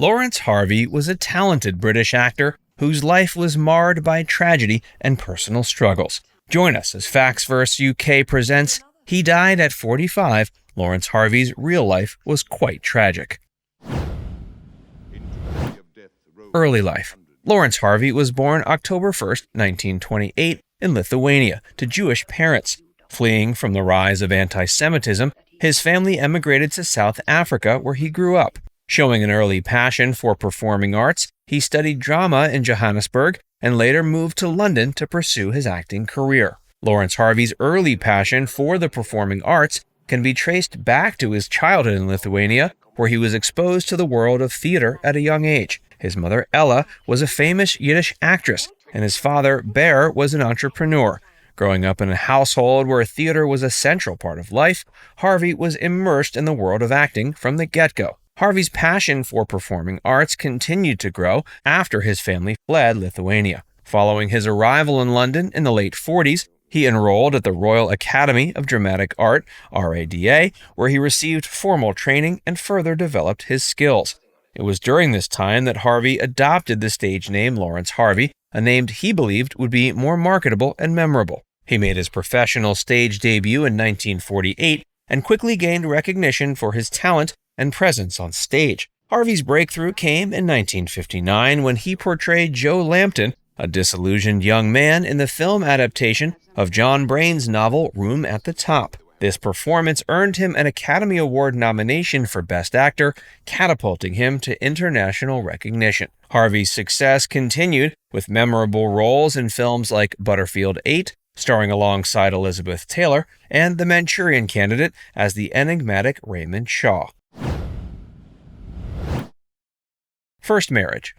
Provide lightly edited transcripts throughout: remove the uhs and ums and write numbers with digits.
Laurence Harvey was a talented British actor whose life was marred by tragedy and personal struggles. Join us as Facts vs. UK presents He Died at 45. Laurence Harvey's real life was quite tragic. Early life. Laurence Harvey was born October 1, 1928, in Lithuania, to Jewish parents. Fleeing from the rise of anti-Semitism, his family emigrated to South Africa, where he grew up. Showing an early passion for performing arts, he studied drama in Johannesburg and later moved to London to pursue his acting career. Laurence Harvey's early passion for the performing arts can be traced back to his childhood in Lithuania, where he was exposed to the world of theater at a young age. His mother, Ella, was a famous Yiddish actress, and his father, Bear, was an entrepreneur. Growing up in a household where theater was a central part of life, Harvey was immersed in the world of acting from the get-go. Harvey's passion for performing arts continued to grow after his family fled Lithuania. Following his arrival in London in the late 40s, he enrolled at the Royal Academy of Dramatic Art, RADA, where he received formal training and further developed his skills. It was during this time that Harvey adopted the stage name Laurence Harvey, a name he believed would be more marketable and memorable. He made his professional stage debut in 1948 and quickly gained recognition for his talent and presence on stage. Harvey's breakthrough came in 1959 when he portrayed Joe Lambton, a disillusioned young man, in the film adaptation of John Brayne's novel Room at the Top. This performance earned him an Academy Award nomination for Best Actor, catapulting him to international recognition. Harvey's success continued with memorable roles in films like Butterfield 8, starring alongside Elizabeth Taylor, and The Manchurian Candidate as the enigmatic Raymond Shaw. First marriage.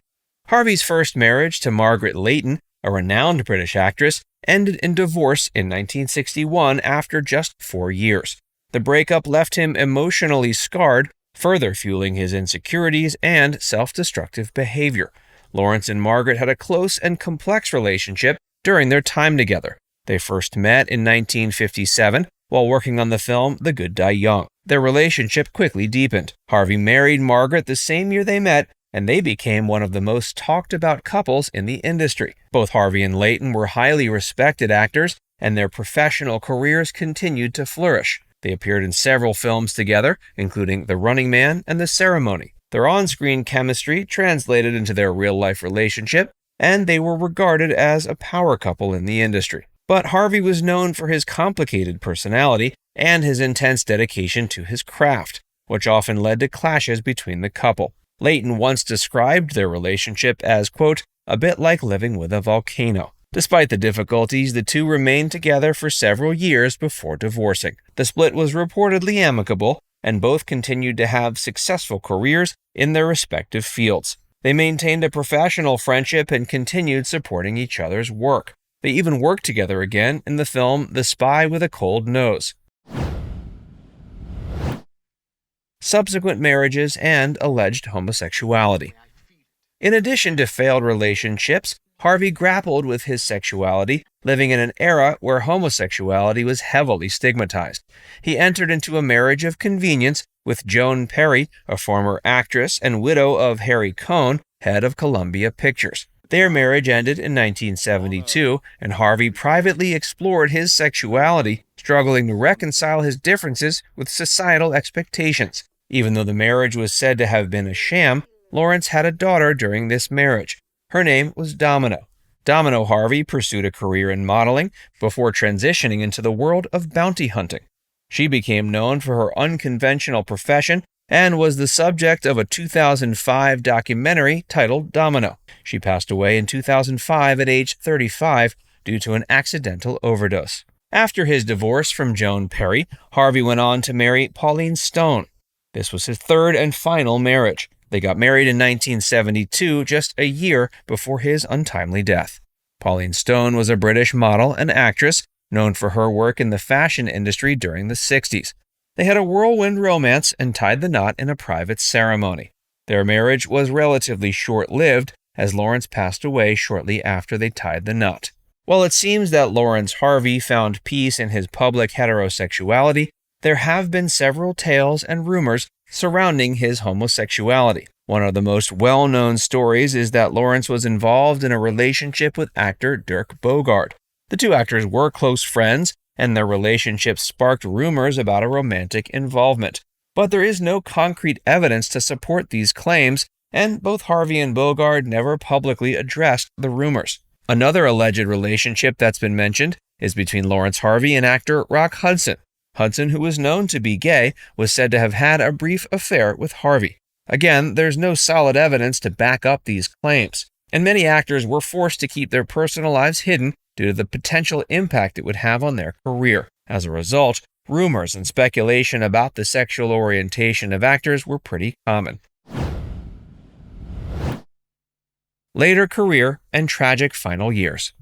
Harvey's first marriage to Margaret Leighton, a renowned British actress, ended in divorce in 1961 after just 4 years. The breakup left him emotionally scarred, further fueling his insecurities and self-destructive behavior. Laurence and Margaret had a close and complex relationship during their time together. They first met in 1957 while working on the film The Good Die Young. Their relationship quickly deepened. Harvey married Margaret the same year they met, and they became one of the most talked-about couples in the industry. Both Harvey and Leighton were highly respected actors, and their professional careers continued to flourish. They appeared in several films together, including The Running Man and The Ceremony. Their on-screen chemistry translated into their real-life relationship, and they were regarded as a power couple in the industry. But Harvey was known for his complicated personality and his intense dedication to his craft, which often led to clashes between the couple. Leighton once described their relationship as, quote, a bit like living with a volcano. Despite the difficulties, the two remained together for several years before divorcing. The split was reportedly amicable, and both continued to have successful careers in their respective fields. They maintained a professional friendship and continued supporting each other's work. They even worked together again in the film The Spy with a Cold Nose. Subsequent marriages and alleged homosexuality. In addition to failed relationships, Harvey grappled with his sexuality, living in an era where homosexuality was heavily stigmatized. He entered into a marriage of convenience with Joan Perry, a former actress and widow of Harry Cohn, head of Columbia Pictures. Their marriage ended in 1972, and Harvey privately explored his sexuality, struggling to reconcile his differences with societal expectations. Even though the marriage was said to have been a sham, Laurence had a daughter during this marriage. Her name was Domino. Domino Harvey pursued a career in modeling before transitioning into the world of bounty hunting. She became known for her unconventional profession and was the subject of a 2005 documentary titled Domino. She passed away in 2005 at age 35 due to an accidental overdose. After his divorce from Joan Perry, Harvey went on to marry Pauline Stone. This was his third and final marriage. They got married in 1972, just a year before his untimely death. Pauline Stone was a British model and actress known for her work in the fashion industry during the 60s. They had a whirlwind romance and tied the knot in a private ceremony. Their marriage was relatively short-lived, as Laurence passed away shortly after they tied the knot. While it seems that Laurence Harvey found peace in his public heterosexuality, there have been several tales and rumors surrounding his homosexuality. One of the most well-known stories is that Laurence was involved in a relationship with actor Dirk Bogarde. The two actors were close friends, and their relationship sparked rumors about a romantic involvement. But there is no concrete evidence to support these claims, and both Harvey and Bogarde never publicly addressed the rumors. Another alleged relationship that's been mentioned is between Laurence Harvey and actor Rock Hudson. Hudson, who was known to be gay, was said to have had a brief affair with Harvey. Again, there's no solid evidence to back up these claims, and many actors were forced to keep their personal lives hidden due to the potential impact it would have on their career. As a result, rumors and speculation about the sexual orientation of actors were pretty common. Later career and tragic final years.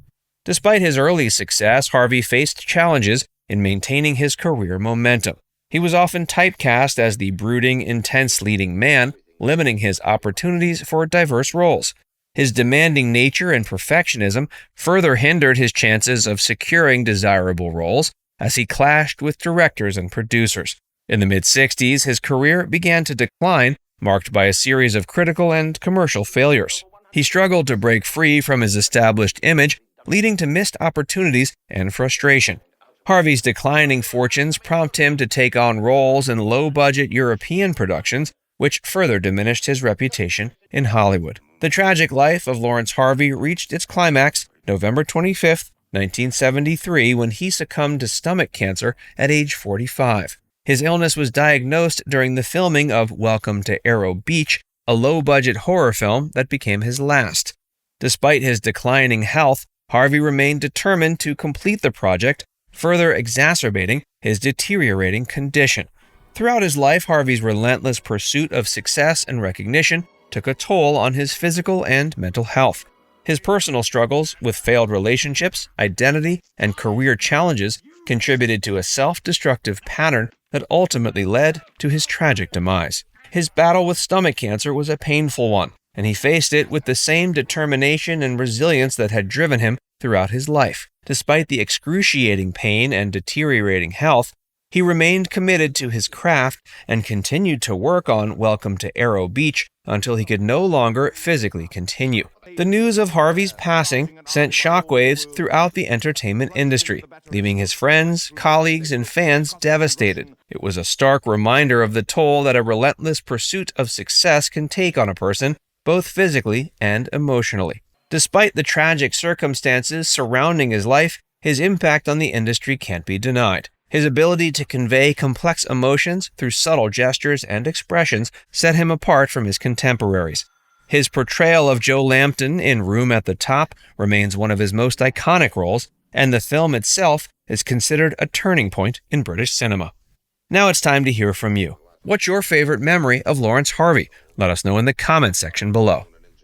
Despite his early success, Harvey faced challenges in maintaining his career momentum. He was often typecast as the brooding, intense leading man, limiting his opportunities for diverse roles. His demanding nature and perfectionism further hindered his chances of securing desirable roles as he clashed with directors and producers. In the mid-60s, his career began to decline, marked by a series of critical and commercial failures. He struggled to break free from his established image, leading to missed opportunities and frustration. Harvey's declining fortunes prompt him to take on roles in low-budget European productions, which further diminished his reputation in Hollywood. The tragic life of Laurence Harvey reached its climax November 25, 1973, when he succumbed to stomach cancer at age 45. His illness was diagnosed during the filming of Welcome to Arrow Beach, a low-budget horror film that became his last. Despite his declining health, Harvey remained determined to complete the project, further exacerbating his deteriorating condition. Throughout his life, Harvey's relentless pursuit of success and recognition took a toll on his physical and mental health. His personal struggles with failed relationships, identity, and career challenges contributed to a self-destructive pattern that ultimately led to his tragic demise. His battle with stomach cancer was a painful one, and he faced it with the same determination and resilience that had driven him throughout his life. Despite the excruciating pain and deteriorating health, he remained committed to his craft and continued to work on Welcome to Arrow Beach until he could no longer physically continue. The news of Harvey's passing sent shockwaves throughout the entertainment industry, leaving his friends, colleagues, and fans devastated. It was a stark reminder of the toll that a relentless pursuit of success can take on a person, both physically and emotionally. Despite the tragic circumstances surrounding his life, his impact on the industry can't be denied. His ability to convey complex emotions through subtle gestures and expressions set him apart from his contemporaries. His portrayal of Joe Lambton in Room at the Top remains one of his most iconic roles, and the film itself is considered a turning point in British cinema. Now it's time to hear from you. What's your favorite memory of Laurence Harvey? Let us know in the comments section below.